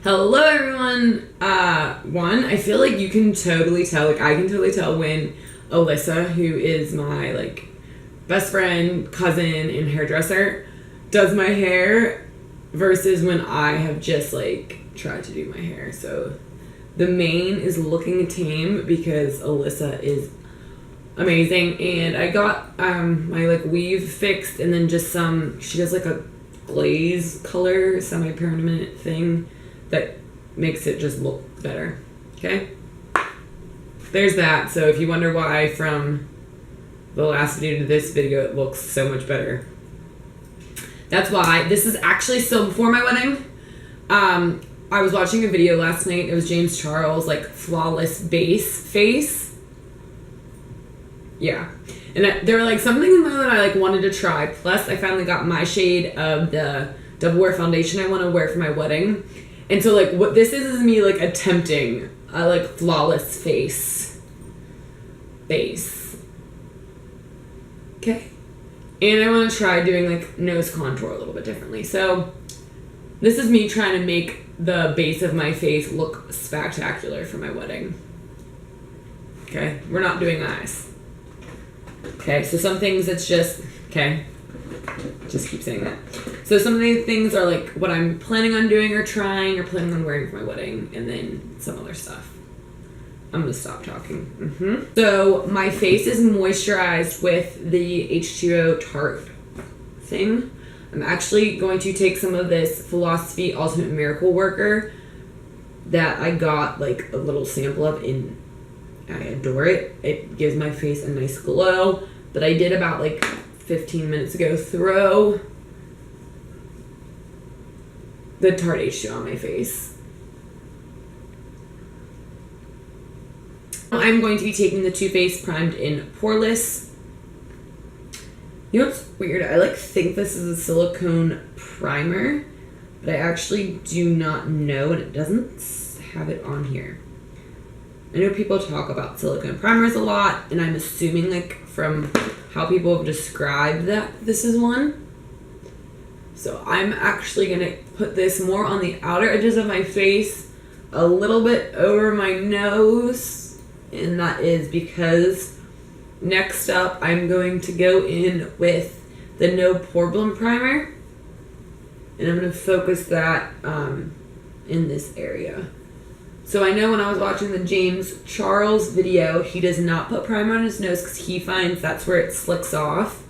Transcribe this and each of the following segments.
Hello everyone. I feel like you can totally tell, like I can totally tell when Alyssa, who is my like best friend, cousin, and hairdresser, does my hair versus when I have just like tried to do my hair. So the mane is looking tame because Alyssa is amazing, and I got my like weave fixed, and then just she does like a glaze color semi-permanent thing that makes it just look better. Okay, there's that. So if you wonder why from the last video to this video it looks so much better, that's why. This is actually still before my wedding. I was watching a video last night. It was James Charles, like flawless base face. Yeah, and there were like some things in there that I like wanted to try. Plus, I finally got my shade of the Double Wear foundation I want to wear for my wedding. And so like what this is me like attempting a like flawless face base. Okay. And I want to try doing like nose contour a little bit differently. So this is me trying to make the base of my face look spectacular for my wedding. Okay, we're not doing eyes. Okay, so some things it's just, okay, just keep saying that. So some of the things are like what I'm planning on doing or trying or planning on wearing for my wedding, and then some other stuff. I'm gonna stop talking. So my face is moisturized with the H2O Tarte thing. I'm actually going to take some of this Philosophy Ultimate Miracle Worker that I got like a little sample of, and I adore it. It gives my face a nice glow. But I did about like 15 minutes ago throw the Tarte H2O on my face. I'm going to be taking the Too Faced Primed in Poreless. You know what's weird? I like think this is a silicone primer, but I actually do not know, and it doesn't have it on here. I know people talk about silicone primers a lot, and I'm assuming like from how people have described that this is one. So I'm actually going to put this more on the outer edges of my face, a little bit over my nose, and that is because next up I'm going to go in with the No Problem Primer, and I'm going to focus that in this area. So I know when I was watching the James Charles video, he does not put primer on his nose because he finds that's where it slicks off.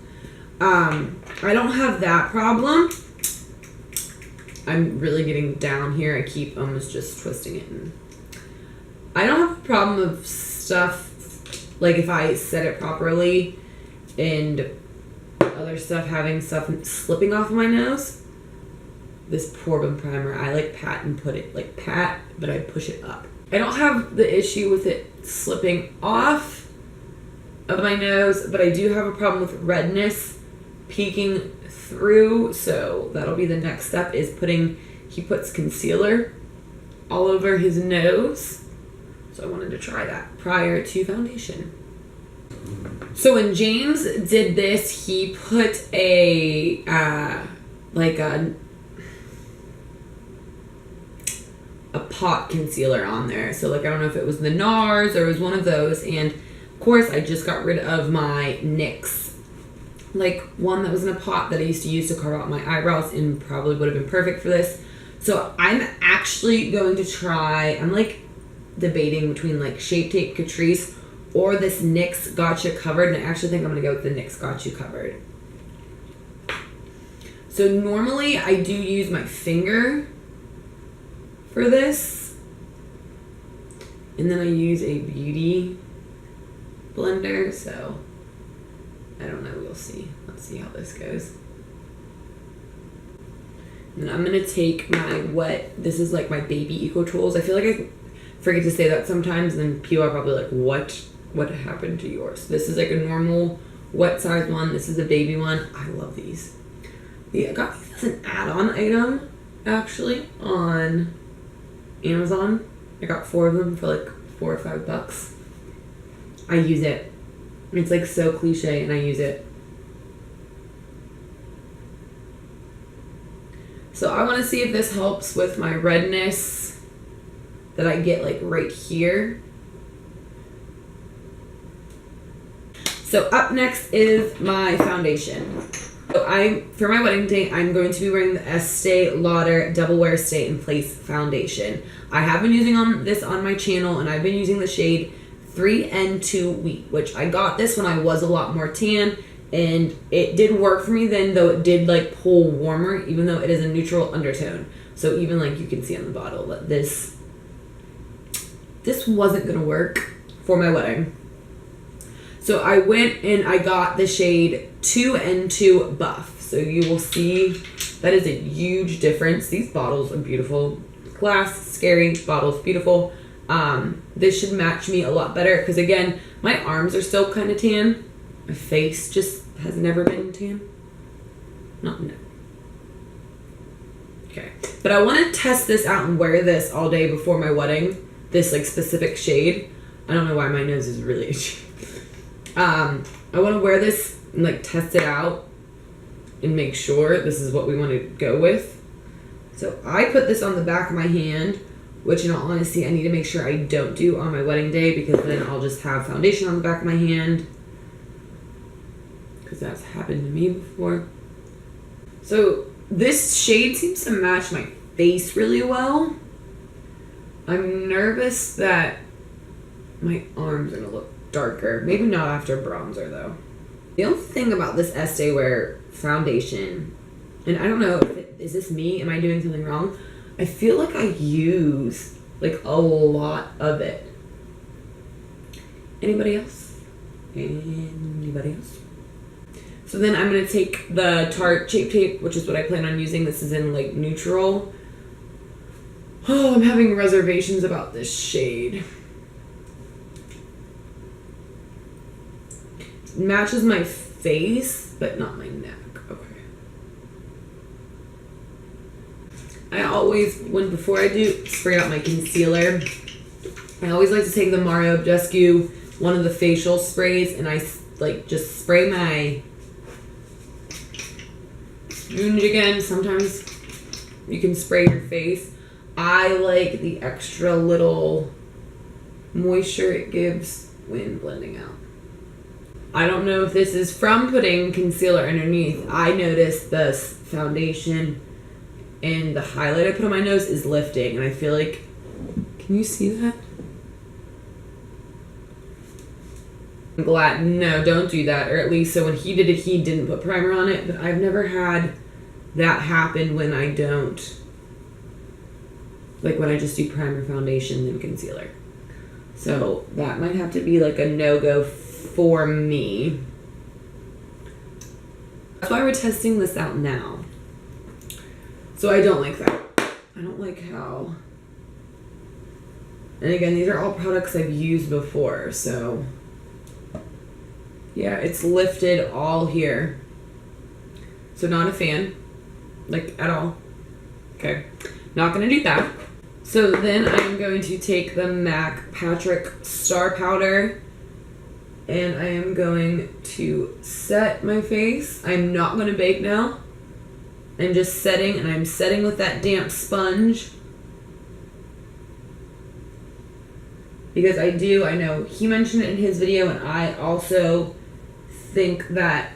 I don't have that problem. I'm really getting down here. I keep almost just twisting it in. I don't have a problem of stuff, like if I set it properly and other stuff having stuff slipping off of my nose. This Problem Primer, I like pat and put it, like pat, but I push it up. I don't have the issue with it slipping off of my nose, but I do have a problem with redness peeking through, so that'll be the next step, is he puts concealer all over his nose. So I wanted to try that prior to foundation. So when James did this, he put a pot concealer on there. So like I don't know if it was the NARS or it was one of those, and of course I just got rid of my NYX, like one that was in a pot that I used to use to carve out my eyebrows and probably would have been perfect for this. So I'm actually going to try, I'm like debating between like Shape Tape Catrice or this NYX Got You Covered, and I actually think I'm gonna go with the NYX Got You Covered. So normally I do use my finger for this, and then I use a beauty blender, so I don't know, we'll see. Let's see how this goes. And I'm gonna take my this is like my baby Eco Tools. I feel like I forget to say that sometimes, and then people are probably like, what happened to yours? This is like a normal wet size one. This is a baby one. I love these. Yeah, I got these as an add-on item actually on Amazon. I got 4 of them for like $4 or $5. I use it. It's like so cliche, and I use it. So I want to see if this helps with my redness that I get like right here. So up next is my foundation. So for my wedding day, I'm going to be wearing the Estee Lauder Double Wear Stay in Place foundation. I have been using this on my channel, and I've been using the shade 3N2 Wheat, which I got this when I was a lot more tan, and it did work for me then, though it did like pull warmer, even though it is a neutral undertone. So even like you can see on the bottle that this wasn't gonna work for my wedding. So I went and I got the shade 2N2 Buff. So you will see that is a huge difference. These bottles are beautiful. Glass, scary, bottles, beautiful. This should match me a lot better because again, my arms are still kind of tan. My face just has never been tan. No. Okay. But I want to test this out and wear this all day before my wedding. This like specific shade. I don't know why my nose is really itchy. I want to wear this and like test it out and make sure this is what we want to go with. So I put this on the back of my hand, which in all honesty I need to make sure I don't do on my wedding day because then I'll just have foundation on the back of my hand because that's happened to me before. So this shade seems to match my face really well. I'm nervous that my arms are gonna look darker. Maybe not after bronzer though. The only thing about this Estee Wear foundation, and I don't know if is this me? Am I doing something wrong? I feel like I use like a lot of it. Anybody else? Anybody else? So then I'm gonna take the Tarte Shape Tape, which is what I plan on using. This is in like neutral. Oh, I'm having reservations about this shade. Matches my face, but not my neck. Okay. I always, before I do spray out my concealer, I always like to take the Mario Badescu, one of the facial sprays, and I like just spray my sponge again. Sometimes you can spray your face. I like the extra little moisture it gives when blending out. I don't know if this is from putting concealer underneath. I noticed this foundation and the highlight I put on my nose is lifting, and I feel like, can you see that? I'm glad, no, don't do that, or at least, so when he did it, he didn't put primer on it, but I've never had that happen when I don't, like when I just do primer, foundation, and concealer. So that might have to be like a no-go for me. That's why we're testing this out now. So I don't like that. I don't like how, and again, these are all products I've used before, so yeah, it's lifted all here. So not a fan, like at all. Okay, not gonna do that. So then I'm going to take the MAC Patrick Star Powder and I am going to set my face. I'm not going to bake now. I'm just setting, and I'm setting with that damp sponge. Because I know he mentioned it in his video, and I also think that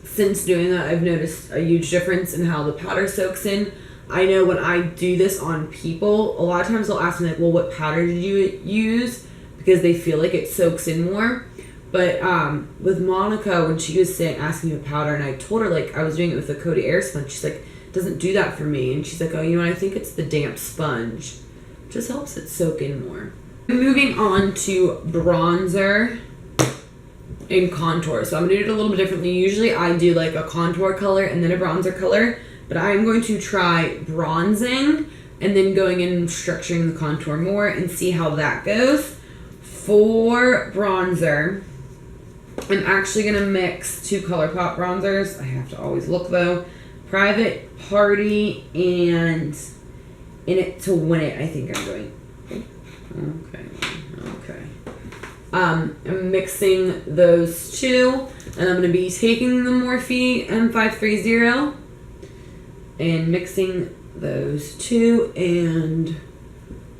since doing that, I've noticed a huge difference in how the powder soaks in. I know when I do this on people, a lot of times they'll ask me like, well, what powder did you use? Because they feel like it soaks in more. But with Monica, when she was asking me about powder, and I told her like I was doing it with the Coty Air sponge, she's like, it doesn't do that for me. And she's like, oh, I think it's the damp sponge. It just helps it soak in more. Moving on to bronzer and contour. So I'm gonna do it a little bit differently. Usually I do like a contour color and then a bronzer color, but I'm going to try bronzing and then going in and structuring the contour more and see how that goes. For bronzer, I'm actually going to mix two ColourPop bronzers. I have to always look though. Private Party and In It to Win It, I think I'm doing. Okay. I'm mixing those two, and I'm going to be taking the Morphe M530 and mixing those two and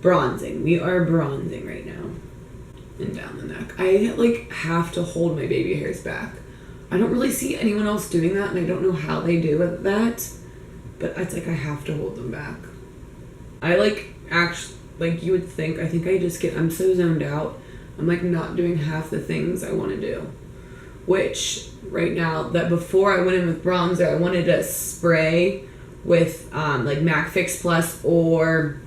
bronzing. We are bronzing right now. And down the neck. I like have to hold my baby hairs back. I don't really see anyone else doing that, and I don't know how they do that, but it's like I have to hold them back. I like actually, like you would think, I think I just get, I'm so zoned out. I'm like not doing half the things I want to do. Which right now, that before I went in with bronzer, I wanted to spray with like MAC Fix Plus or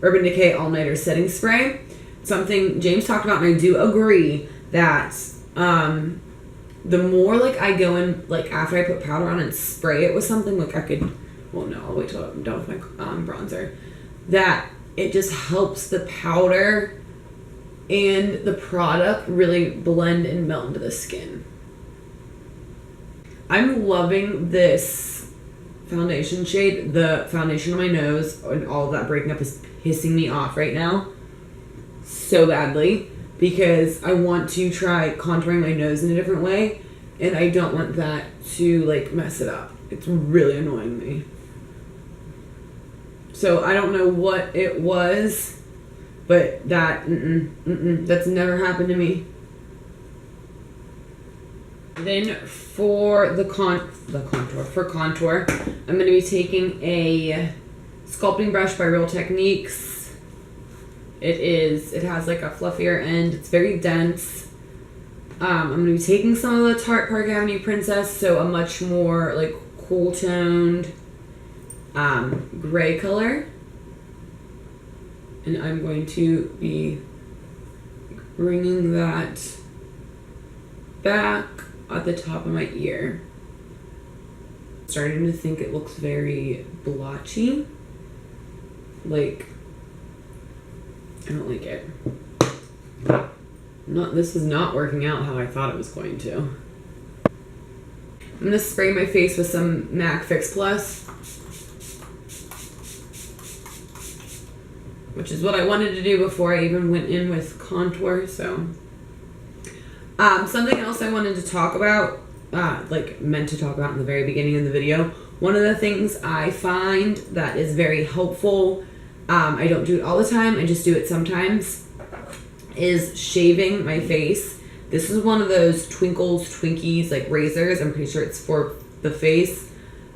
Urban Decay All Nighter Setting Spray. Something James talked about, and I do agree that the more like I go in, like after I put powder on and spray it with something, like I could, well no, I'll wait till I'm done with my bronzer, that it just helps the powder and the product really blend and melt into the skin. I'm loving this foundation shade. The foundation on my nose and all of that breaking up is pissing me off right now so badly because I want to try contouring my nose in a different way, and I don't want that to like mess it up. It's really annoying me. So I don't know what it was, but that that's never happened to me. Then for the contour, I'm going to be taking a sculpting brush by Real Techniques. It has like a fluffier end. It's very dense. I'm going to be taking some of the Tarte Park Avenue Princess, so a much more like cool toned gray color. And I'm going to be bringing that back at the top of my ear. Starting to think it looks very blotchy. Like, I don't like it. This is not working out how I thought it was going to. I'm gonna spray my face with some MAC Fix Plus, which is what I wanted to do before I even went in with contour, so. Something else I wanted to talk about, meant to talk about in the very beginning of the video. One of the things I find that is very helpful, I don't do it all the time, I just do it sometimes, is shaving my face. This is one of those Twinkies, like razors. I'm pretty sure it's for the face.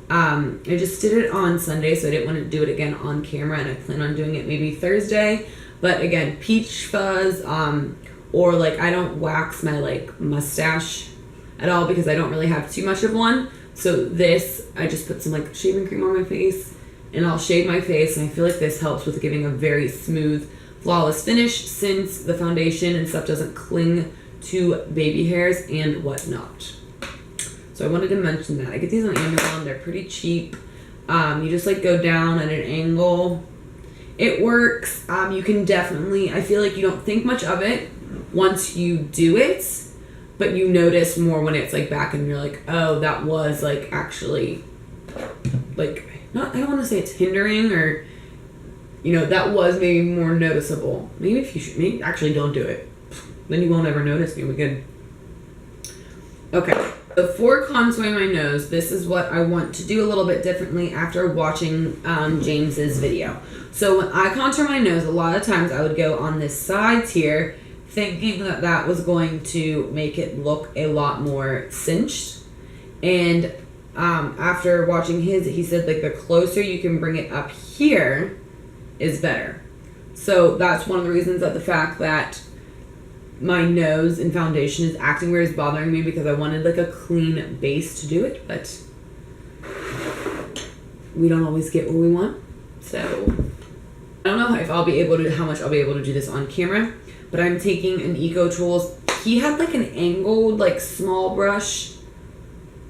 I just did it on Sunday, so I didn't want to do it again on camera, and I plan on doing it maybe Thursday. But again, peach fuzz, or like I don't wax my like mustache at all because I don't really have too much of one. So this, I just put some like shaving cream on my face and I'll shave my face, and I feel like this helps with giving a very smooth, flawless finish since the foundation and stuff doesn't cling to baby hairs and whatnot. So I wanted to mention that. I get these on Amazon, they're pretty cheap. You just like go down at an angle. It works. You can definitely, I feel like you don't think much of it once you do it, but you notice more when it's like back and you're like, oh, that was like actually like, not, I don't want to say it's hindering, or you know, that was maybe more noticeable. Maybe if you should, maybe actually don't do it, then you won't ever notice me. We good. Okay, before contouring my nose, this is what I want to do a little bit differently after watching James's video. So when I contour my nose, a lot of times I would go on this sides here, thinking that that was going to make it look a lot more cinched. And after watching his, he said like the closer you can bring it up here is better. So that's one of the reasons that the fact that my nose and foundation is acting weird is bothering me, because I wanted like a clean base to do it, but we don't always get what we want. So I don't know if I'll be able to, how much I'll be able to do this on camera, but I'm taking an Eco Tools. He had like an angled like small brush,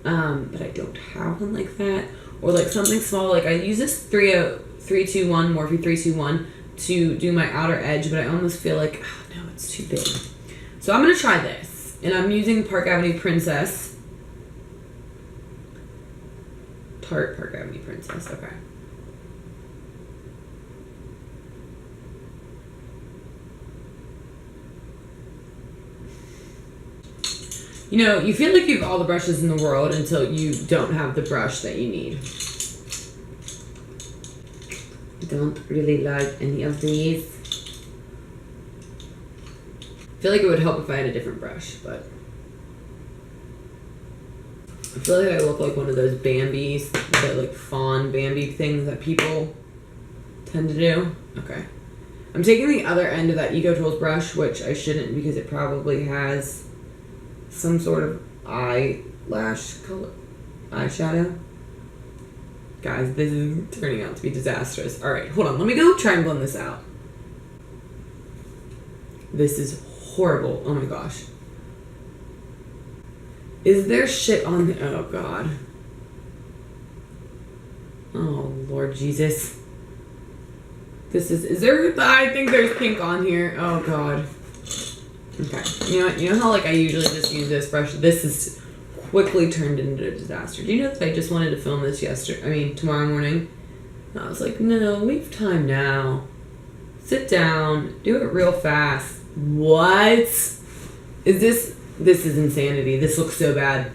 but I don't have one like that, or like something small. Like I use this 321 Morphe 321 to do my outer edge, but I almost feel like, oh, no, it's too big. So I'm gonna try this, and I'm using Park Avenue Princess. Tarte Park Avenue Princess, okay. You know, you feel like you have all the brushes in the world until you don't have the brush that you need. Don't really like any of these. I feel like it would help if I had a different brush, but I feel like I look like one of those Bambis, that like fawn Bambi things that people tend to do. Okay. I'm taking the other end of that Eco Tools brush, which I shouldn't because it probably has some sort of eyelash color, eyeshadow. Guys, this is turning out to be disastrous. Alright, hold on. Let me go try and blend this out. This is horrible. Oh my gosh. Is there shit on the... Oh god. Oh Lord Jesus. This is there... I think there's pink on here. Oh god. Okay. You know what? You know how like I usually just use this brush? This is quickly turned into a disaster. Do you know that I just wanted to film this tomorrow morning? And I was like, no, we have time now. Sit down. Do it real fast. What? Is this... This is insanity. This looks so bad.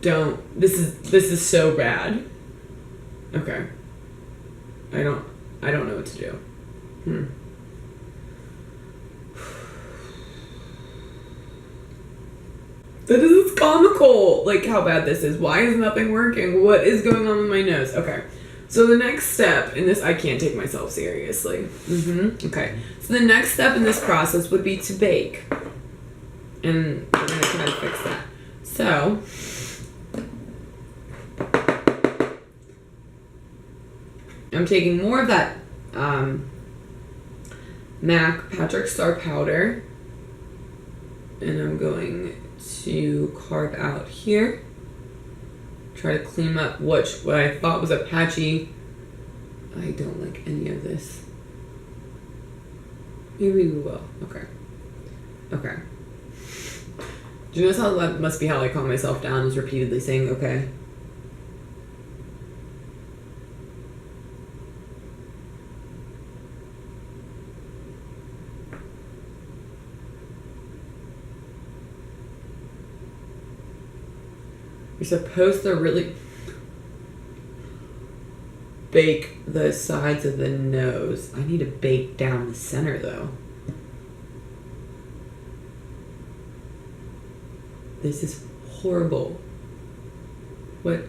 This is so bad. Okay. I don't know what to do. That is comical. Like how bad this is. Why is nothing working? What is going on with my nose? Okay. So the next step in this, I can't take myself seriously. Okay. So the next step in this process would be to bake. And we're going to try to fix that. So, I'm taking more of that MAC Patrick Star powder. And I'm going to carve out here. Try to clean up what I thought was a patchy. I don't like any of this. Maybe we will. Okay. Okay. Do you notice how that must be how I calm myself down, is repeatedly saying okay? You're supposed to really bake the sides of the nose. I need to bake down the center though. This is horrible. I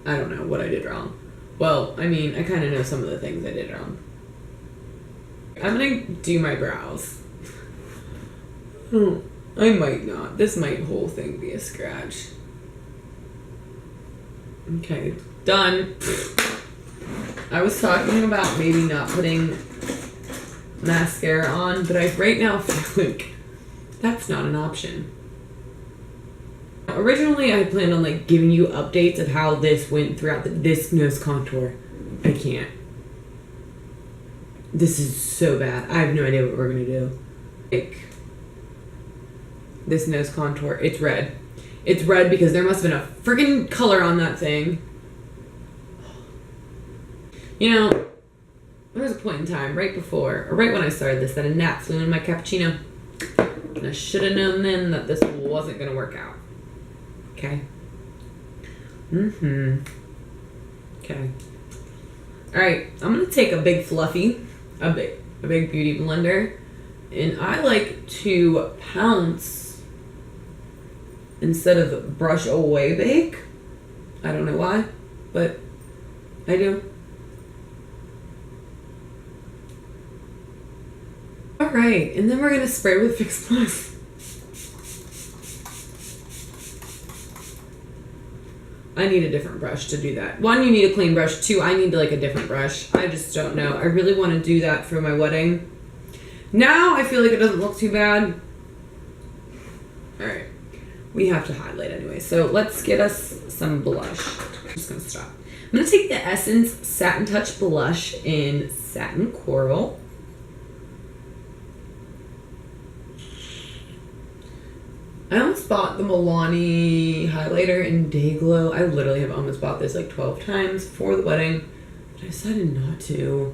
don't know what I did wrong. Well, I mean, I kind of know some of the things I did wrong. I'm gonna do my brows. I might not. This might whole thing be a scratch. Okay, done. I was talking about maybe not putting mascara on, but I right now feel like that's not an option. Originally, I planned on like giving you updates of how this went throughout this nose contour. I can't. This is so bad. I have no idea what we're gonna do. Like, this nose contour, it's red. It's red because there must have been a freaking color on that thing. You know, there was a point in time right when I started this that a gnat flew in my cappuccino. And I should have known then that this wasn't going to work out. Okay? Okay. Alright, I'm going to take a big fluffy, a big beauty blender. And I like to pounce instead of brush away bake. I don't know why, but I do. Alright, and then we're going to spray with Fix Plus. I need a different brush to do that. One, you need a clean brush. Two, I need like a different brush. I just don't know. I really want to do that for my wedding. Now I feel like it doesn't look too bad. Alright. We have to highlight anyway. So let's get us some blush. I'm just going to stop. I'm going to take the Essence Satin Touch Blush in Satin Coral. I almost bought the Milani highlighter in Day Glow. I literally have almost bought this like 12 times for the wedding, but I decided not to.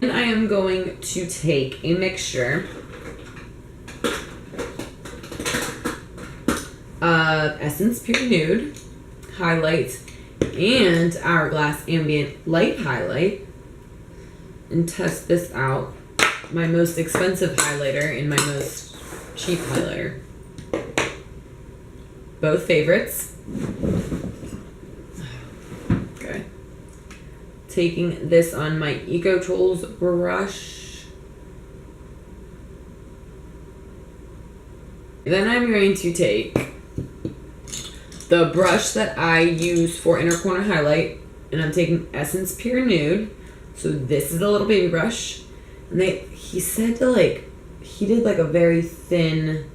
And I am going to take a mixture of Essence Pure Nude highlight and Hourglass Ambient Light Highlight and test this out. My most expensive highlighter and my most cheap highlighter. Both favorites. Okay. Taking this on my Eco Tools brush. Then I'm going to take the brush that I use for inner corner highlight, and I'm taking Essence Pure Nude. So this is a little baby brush. And he said to he did a very thin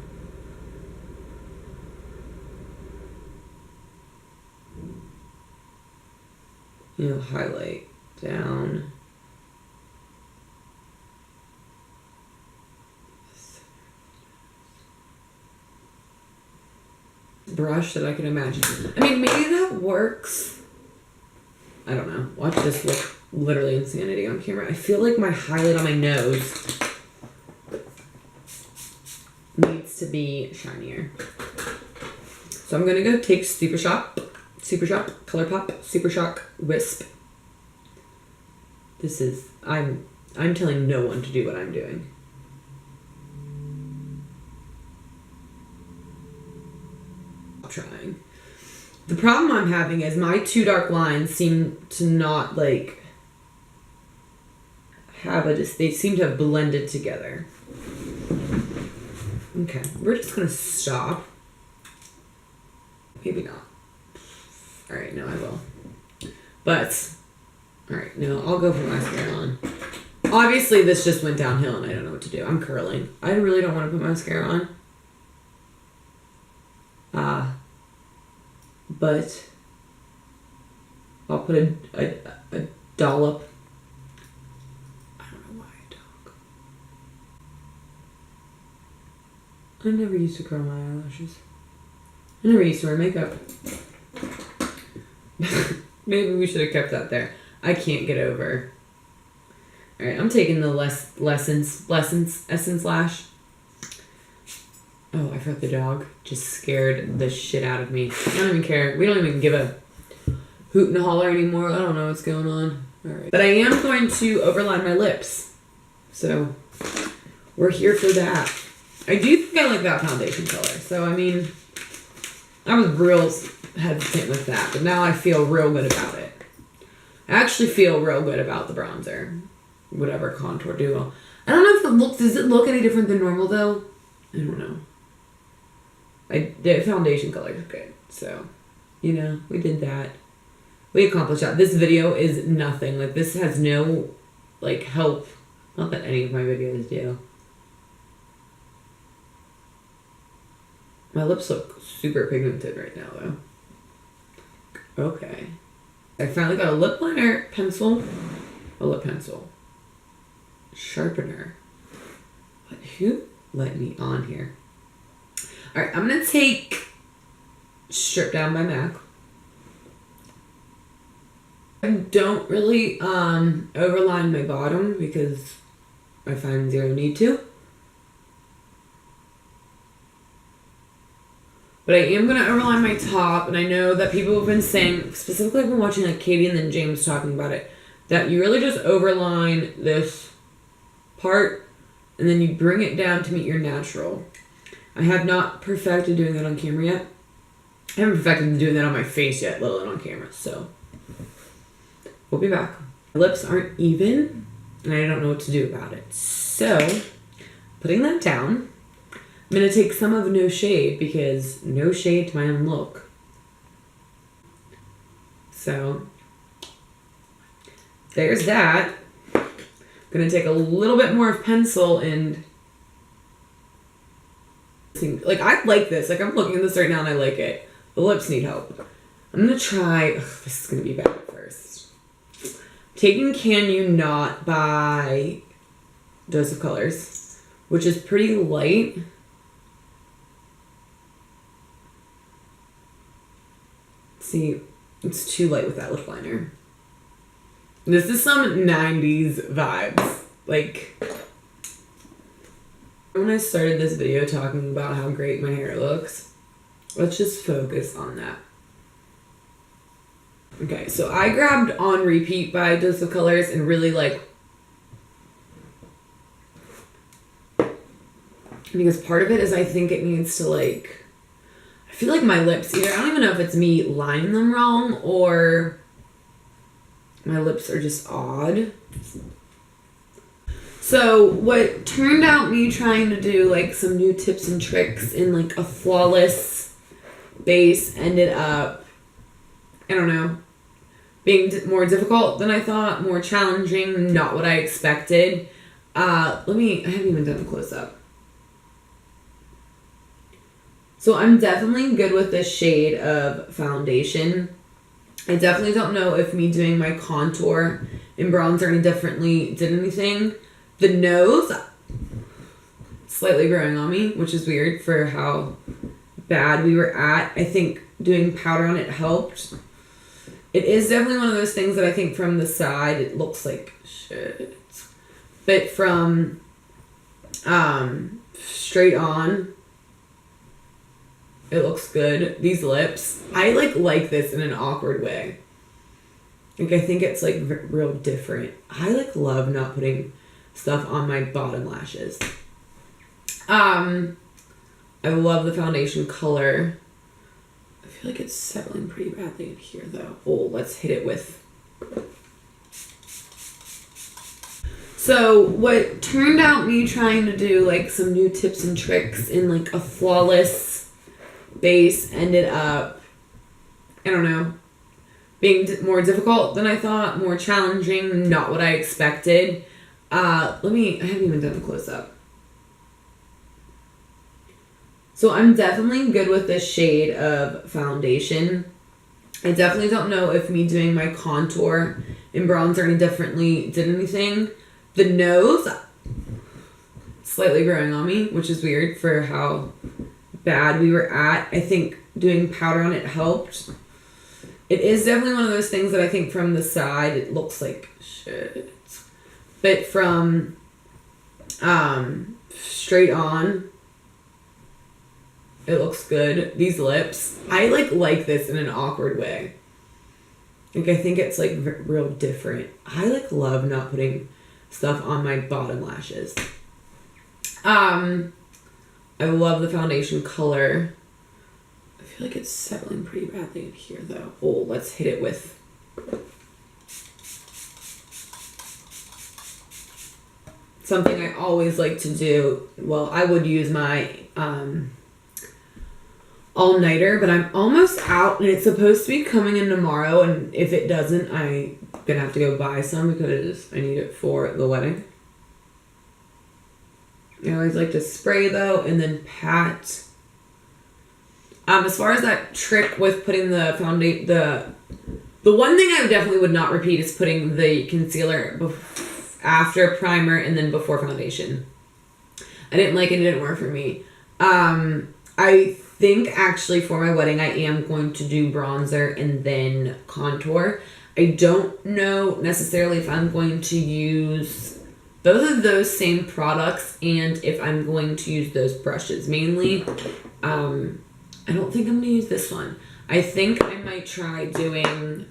highlight down. Brush that I can imagine. I mean, maybe that works. I don't know. Watch this look literally insanity on camera. I feel like my highlight on my nose needs to be shinier. So I'm gonna go take Super Shock, ColourPop, Super Shock Wisp. This is, I'm telling no one to do what I'm doing. I'm trying. The problem I'm having is my two dark lines seem to not they seem to have blended together. Okay, we're just gonna stop. Maybe not. Alright, no, I will. But, alright, no, I'll go for mascara on. Obviously, this just went downhill and I don't know what to do. I'm curling. I really don't want to put mascara on. But I'll put a dollop. I don't know why I talk. I never used to curl my eyelashes. I never used to wear makeup. Maybe we should have kept that there. I can't get over. Alright, I'm taking the Essence Lash. Oh, I forgot the dog. Just scared the shit out of me. I don't even care. We don't even give a hoot and holler anymore. I don't know what's going on. Alright. But I am going to overline my lips. So, we're here for that. I do think I like that foundation color. So, I mean, I was real hesitant with that. But now I feel real good about it. I actually feel real good about the bronzer. Whatever contour duo. I don't know if it looks... Does it look any different than normal, though? I don't know. The foundation color is good. So, we did that. We accomplished that. This video is nothing. This has no, help. Not that any of my videos do. My lips look super pigmented right now, though. Okay. I finally got a lip liner pencil. A lip pencil. Sharpener. But who let me on here? Alright, I'm going to take Strip Down by MAC. I don't really overline my bottom because I find zero need to. But I am going to overline my top, and I know that people have been saying, specifically I've been watching Katie and then James talking about it, that you really just overline this part and then you bring it down to meet your natural. I have not perfected doing that on camera yet. I haven't perfected doing that on my face yet, let alone on camera, so we'll be back. My lips aren't even, and I don't know what to do about it. So, putting that down, I'm going to take some of No Shade, because no shade to my own look. So, there's that. I'm going to take a little bit more of pencil and... I like this. I'm looking at this right now and I like it. The lips need help. I'm going to try... this is going to be bad at first. Taking Can You Not by Dose of Colors, which is pretty light. See, it's too light with that lip liner. This is some 90s vibes. Like, when I started this video talking about how great my hair looks, let's just focus on that. Okay, so I grabbed On Repeat by Dose of Colors and really like, because part of it is I think it needs to like, I feel like my lips, either I don't even know if it's me lining them wrong or my lips are just odd. So what turned out me trying to do like some new tips and tricks in like a flawless base ended up, I don't know, being more difficult than I thought, more challenging, not what I expected. I haven't even done a close-up. So I'm definitely good with this shade of foundation. I definitely don't know if me doing my contour and bronzer any differently did anything. The nose, slightly growing on me, which is weird for how bad we were at. I think doing powder on it helped. It is definitely one of those things that I think from the side it looks like shit. But from straight on, it looks good. These lips, I like this in an awkward way. Like, I think it's like real different. I like love not putting stuff on my bottom lashes. I love the foundation color. I feel like it's settling pretty badly in here though. Oh, let's hit it with. So what turned out me trying to do like some new tips and tricks in like a flawless base ended up, I don't know, being more difficult than I thought, more challenging, not what I expected. I haven't even done a close-up. So I'm definitely good with this shade of foundation. I definitely don't know if me doing my contour and bronzer any differently did anything. The nose, slightly growing on me, which is weird for how bad we were at. I think doing powder on it helped. It is definitely one of those things that I think from the side it looks like shit. But from straight on, it looks good. These lips, I like this in an awkward way. Like, I think it's like real different. I like love not putting stuff on my bottom lashes. I love the foundation color. I feel like it's settling pretty badly in here though. Oh, let's hit it with. Something I always like to do. Well, I would use my all-nighter, but I'm almost out and it's supposed to be coming in tomorrow, and if it doesn't, I'm gonna have to go buy some because I need it for the wedding. I always like to spray though and then pat. As far as that trick with putting the foundation, the one thing I definitely would not repeat is putting the concealer after primer and then before foundation. I didn't like it, it didn't work for me. I think actually for my wedding I am going to do bronzer and then contour. I don't know necessarily if I'm going to use both of those same products and if I'm going to use those brushes. Mainly, I don't think I'm going to use this one. I think I might try doing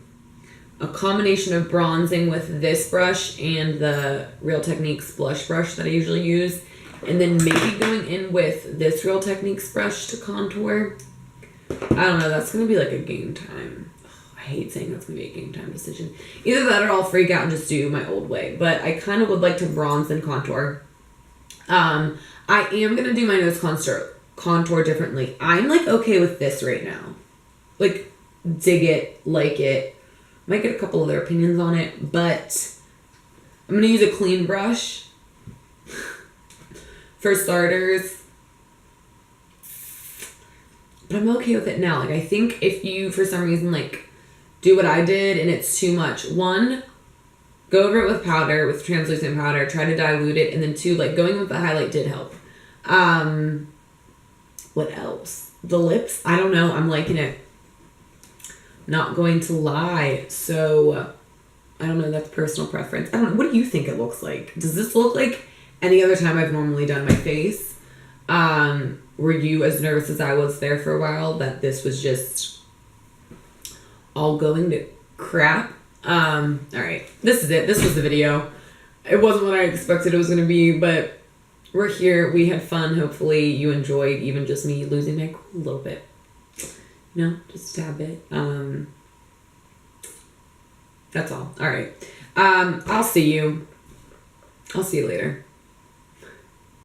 a combination of bronzing with this brush and the Real Techniques blush brush that I usually use. And then maybe going in with this Real Techniques brush to contour. I don't know, that's going to be like a game time. I hate saying that's going to be a game time decision. Either that or I'll freak out and just do my old way. But I kind of would like to bronze and contour. I am going to do my nose contour differently. I'm like okay with this right now. Like, dig it, like it. Might get a couple other opinions on it, but I'm going to use a clean brush. For starters, but I'm okay with it now. Like, I think if you, for some reason, like, do what I did and it's too much, one, go over it with powder, with translucent powder, try to dilute it, and then two, like, going with the highlight did help. What else? The lips, I don't know, I'm liking it. Not going to lie. So, I don't know, that's personal preference. I don't know. What do you think it looks like? Does this look like any other time I've normally done my face? Were you as nervous as I was there for a while that this was just all going to crap? All right. This is it. This was the video. It wasn't what I expected it was going to be, but we're here. We had fun. Hopefully you enjoyed even just me losing my cool a little bit. No, just a tad bit. That's all. All right. I'll see you later.